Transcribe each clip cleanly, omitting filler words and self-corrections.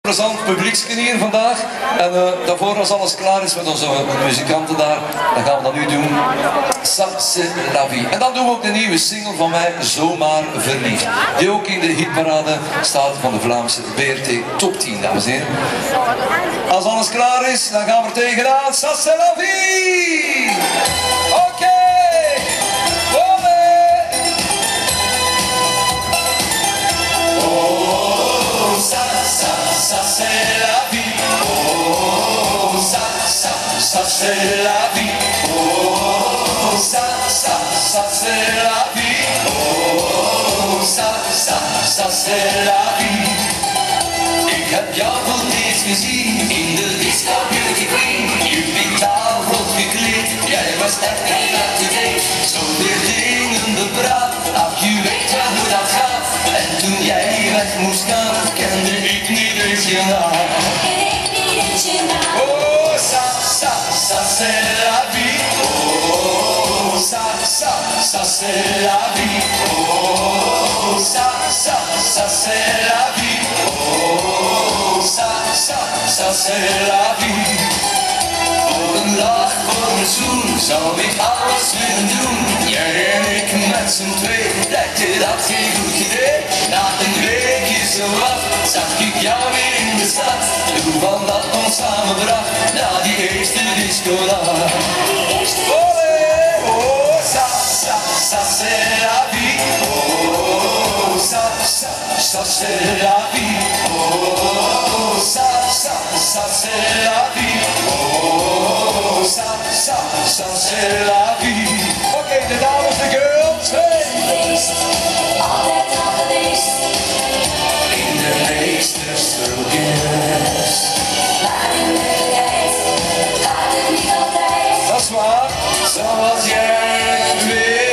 plezant publieksken hier vandaag. En daarvoor, als alles klaar is met onze muzikanten daar, dan gaan we dat nu doen. Ça c'est la vie. En dan doen we ook de nieuwe single van mij, Zomaar Verliefd. Die ook in de hitparade staat van de Vlaamse BRT Top 10, dames en heren. Als alles klaar is, dan gaan we er tegenaan. Ça c'est la vie! Oké! Ça c'est la vie, oh, ça c'est la vie, oh, ça c'est la vie, oh, ça c'est la vie. Ik heb jou voor het eerst gezien in de disco Beauty Queen. Je bent daar rot gekleed, jij was echt heel up-to-date. Zoveel dingen bepraat, ach je weet wel hoe dat gaat. En toen jij weg moest gaan, kende ik niet eens je naam. Oh, ça c'est la vie. Oh, ça c'est la vie. Oh, ça c'est la vie. Oh, ça c'est la vie. Voor een lach, voor een zoen, zou ik alles willen doen. Jij en ik met z'n twee, lijkt je dat geen goed idee? Na een weekje zo wat, zag ik jou weer in de stad. De toeval dat ons samenbracht, na die eerste discodag. Olé, oh, ça c'est la vie. Oh, ça c'est la vie. Oh, ça c'est la vie. Oh, ça c'est la vie. Oké, de dames, de girls, hey! Altijd al geweest. In de meeste strookjes. Maar in werkelijkheid gaat het niet altijd. Dat is waar, zoals jij het wil.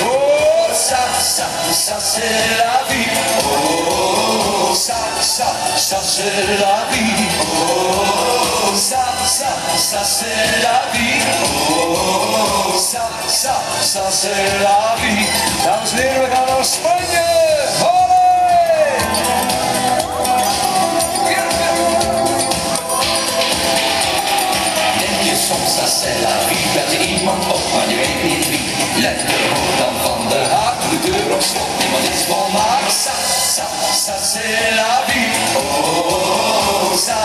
Oh, ça c'est la vie. Oh, ça c'est la vie. Oh, ça c'est la vie. Oh, ça c'est la vie. Dames en heren, we gaan naar Spanje. Olé! Denk je soms, ça c'est la vie, belt je iemand op, maar je weet niet wie. Let de hoofd dan van de haak, de deur op slot, niemand is volmaakt. Ça c'est la vie. Oh, ça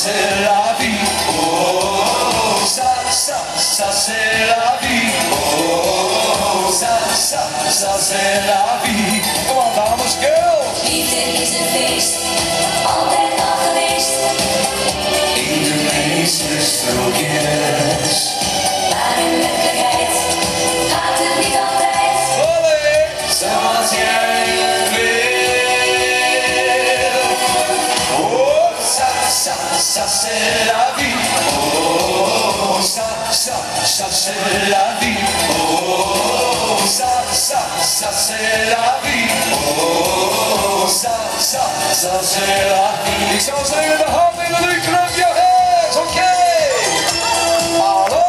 c'est la vie. Oh, ça c'est la vie. Oh, ça c'est la vie. Kom aan, dames, girls. Liefde is een feest, altijd al geweest. In de meeste strookjes. Maar in werkelijkheid gaat het niet altijd. Olé, zoals jij het wil. Oh, ça c'est la vie. Oh, ça c'est la vie. Oh, ça c'est la vie. Oh, ça c'est la vie. Ik zou zeggen, de handen in de lucht, clap your hands, oké? Hallo!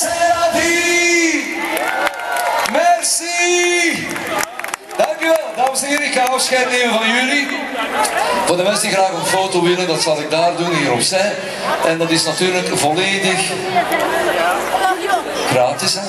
C'est la vie! Merci! Dankjewel, dames en heren, ik ga afscheid nemen van jullie. Voor de mensen die graag een foto willen, dat zal ik daar doen, hier opzij. En dat is natuurlijk volledig gratis, hè?